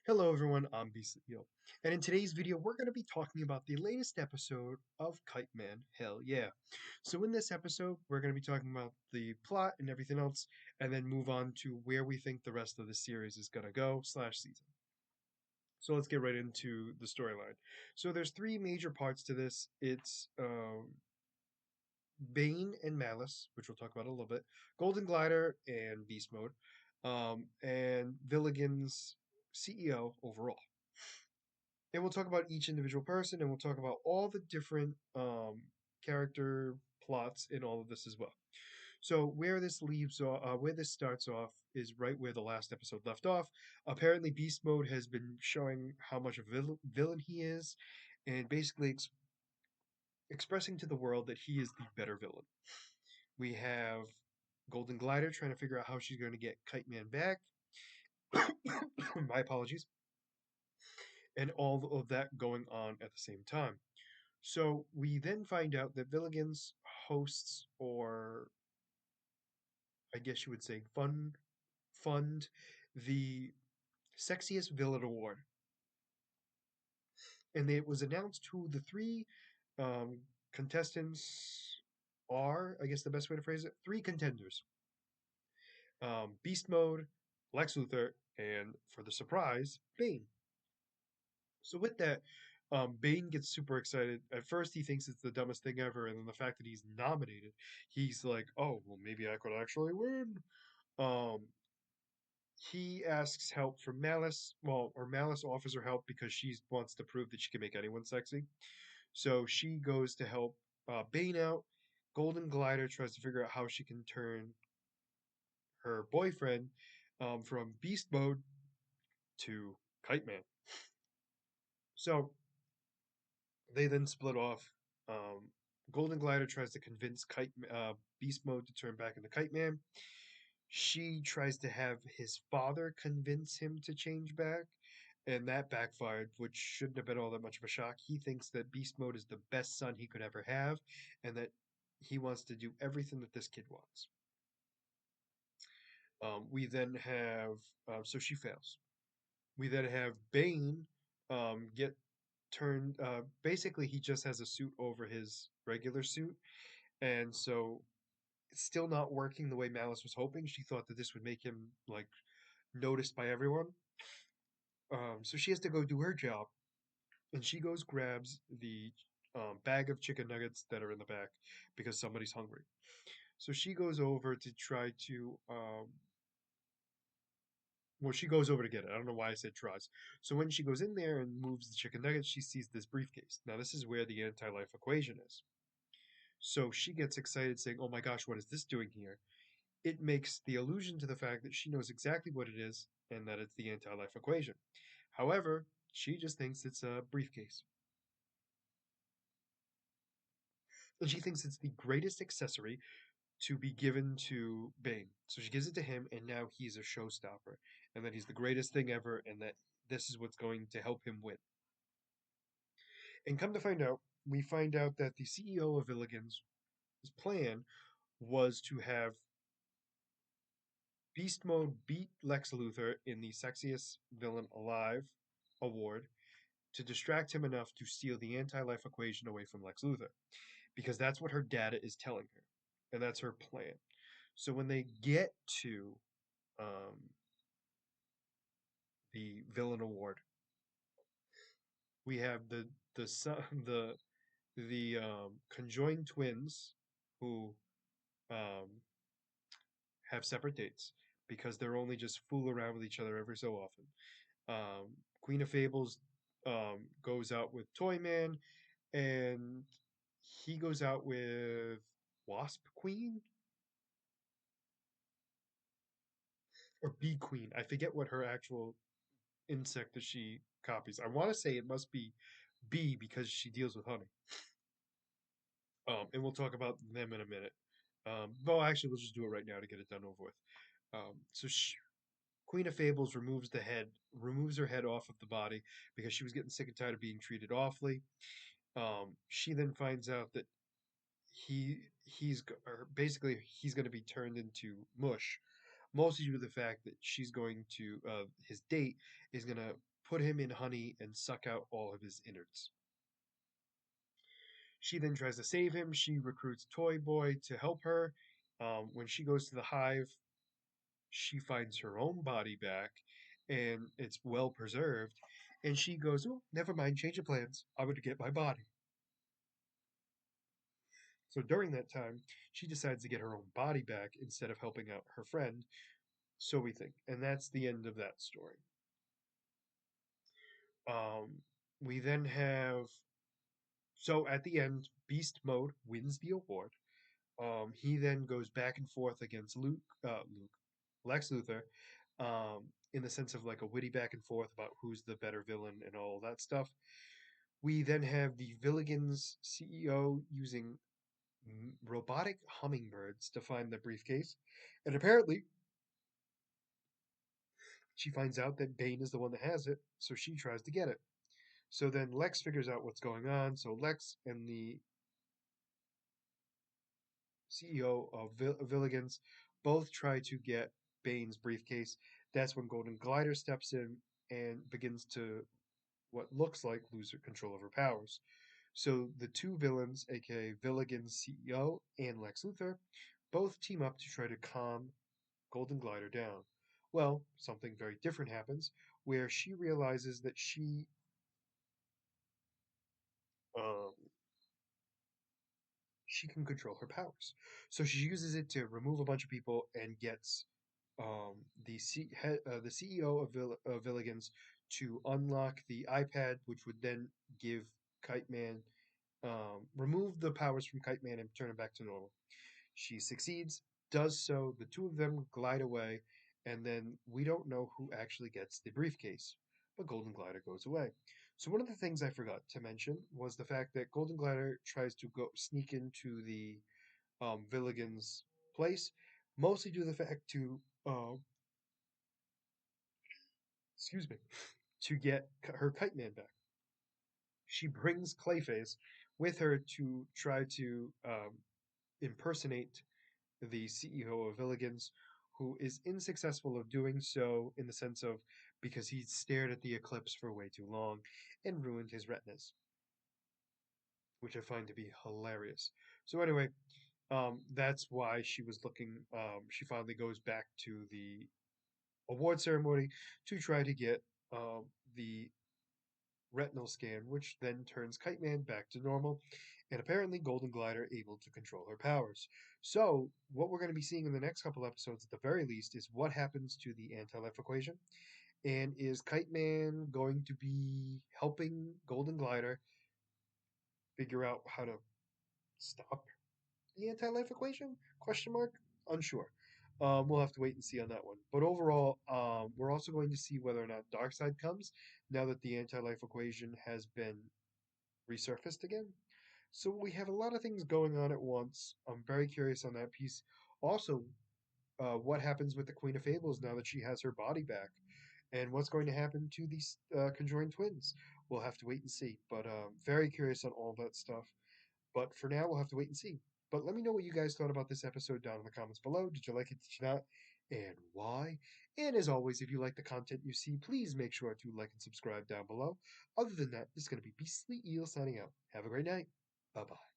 Hello everyone, I'm Beastly, and in today's video we're going to be talking about the latest episode of Kite-Man Hell Yeah. So in this episode we're going to be talking about the plot and everything else, and then move on to where we think the rest of the series is going to go slash season. So let's get right into the storyline. So there's three major parts to this. It's Bane and Malice, which we'll talk about in a little bit, Golden Glider and Beast Mode, and Villigan's CEO overall. And we'll talk about each individual person, and we'll talk about all the different character plots in all of this as well. So where this starts off is right where the last episode left off. Apparently, Beast Mode has been showing how much of a villain he is, and basically expressing to the world that he is the better villain. We have Golden Glider trying to figure out how she's going to get Kite Man back. My apologies. And all of that going on at the same time. So we then find out that Villigans hosts, or I guess you would say fund the Sexiest Villain Award. And it was announced who the three contestants are, I guess the best way to phrase it, three contenders. Beast Mode, Lex Luthor, and for the surprise, Bane. So with that, Bane gets super excited. At first, he thinks it's the dumbest thing ever, and then the fact that he's nominated, he's like, "Oh, well, maybe I could actually win." Um, he asks help from Malice. Well, or Malice offers her help because she wants to prove that she can make anyone sexy. So she goes to help Bane out. Golden Glider tries to figure out how she can turn her boyfriend from Beast Mode to Kite Man. So they then split off. Um, Golden Glider tries to convince Beast Mode to turn back into Kite Man. She tries to have his father convince him to change back, and that backfired, which shouldn't have been all that much of a shock. He thinks that Beast Mode is the best son he could ever have, and that he wants to do everything that this kid wants. We then have, so she fails. We then have Bane get turned. Basically, he just has a suit over his regular suit, and so it's still not working the way Malice was hoping. She thought that this would make him like noticed by everyone. So she has to go do her job, and she goes grabs the bag of chicken nuggets that are in the back because somebody's hungry. So she goes over to try to well, she goes over to get it. I don't know why I said tries. So when she goes in there and moves the chicken nuggets, she sees this briefcase. Now, this is where the anti-life equation is. So she gets excited, saying, "Oh my gosh, what is this doing here?" It makes the allusion to the fact that she knows exactly what it is and that it's the anti-life equation. However, she just thinks it's a briefcase. And she thinks it's the greatest accessory to be given to Bane. So she gives it to him, and now he's a showstopper, and that he's the greatest thing ever, and that this is what's going to help him win. And come to find out, we find out that the CEO of Villigan's plan was to have Beast Mode beat Lex Luthor in the Sexiest Villain Alive award to distract him enough to steal the anti-life equation away from Lex Luthor, because that's what her data is telling her, and that's her plan. So when they get to um, the villain award, we have the conjoined twins who um, have separate dates because they're only just fool around with each other every so often. Queen of Fables goes out with Toyman, and he goes out with Wasp Queen or Bee Queen. I forget what her actual insect that she copies. I want to say it must be bee because she deals with honey. And we'll talk about them in a minute. Well, actually, we'll just do it right now to get it done over with. So Queen of Fables removes her head off of the body because she was getting sick and tired of being treated awfully. She then finds out that basically he's going to be turned into mush, mostly due to the fact that she's going to his date is going to put him in honey and suck out all of his innards. She then tries to save him. She recruits Toy Boy to help her. When she goes to the hive, she finds her own body back, and it's well preserved. And she goes, "Oh, never mind, change of plans. I'm going to get my body." So during that time, she decides to get her own body back instead of helping out her friend. So we think, and that's the end of that story. Um, we then have so at the end, Beast Mode wins the award. He then goes back and forth against Lex Luthor, in the sense of like a witty back and forth about who's the better villain and all that stuff. We then have the Villigans CEO using robotic hummingbirds to find the briefcase, and apparently she finds out that Bane is the one that has it, so she tries to get it. So then Lex figures out what's going on. So Lex and the CEO of Villigans both try to get Bane's briefcase. That's when Golden Glider steps in and begins to what looks like lose control of her powers. So the two villains, aka Villigan's CEO and Lex Luthor, both team up to try to calm Golden Glider down. Well, something very different happens where she realizes that um, she can control her powers. So she uses it to remove a bunch of people and gets the CEO of Villigans to unlock the iPad, which would then give Kite Man remove the powers from Kite Man and turn him back to normal. She succeeds, does so. The two of them glide away, and then we don't know who actually gets the briefcase. But Golden Glider goes away. So one of the things I forgot to mention was the fact that Golden Glider tries to go sneak into the Villigan's place, mostly due to the fact to excuse me, to get her Kite Man back. She brings Clayface with her to try to impersonate the CEO of Villigans, who is unsuccessful of doing so in the sense of because he stared at the eclipse for way too long and ruined his retinas, which I find to be hilarious. So anyway, that's why she was looking. She finally goes back to the award ceremony to try to get the retinal scan, which then turns Kite Man back to normal, and apparently Golden Glider able to control her powers. So, what we're going to be seeing in the next couple episodes, at the very least, is what happens to the anti-life equation, and is Kite Man going to be helping Golden Glider figure out how to stop the anti-life equation? Question mark. Unsure. We'll have to wait and see on that one. But overall, we're also going to see whether or not Darkseid comes now that the anti-life equation has been resurfaced again. So we have a lot of things going on at once. I'm very curious on that piece. Also, what happens with the Queen of Fables now that she has her body back? And what's going to happen to these conjoined twins? We'll have to wait and see. But very curious on all that stuff. But for now, we'll have to wait and see. But let me know what you guys thought about this episode down in the comments below. Did you like it? Did you not? And why? And as always, if you like the content you see, please make sure to like and subscribe down below. Other than that, this is going to be Beastly Eel signing out. Have a great night. Bye bye.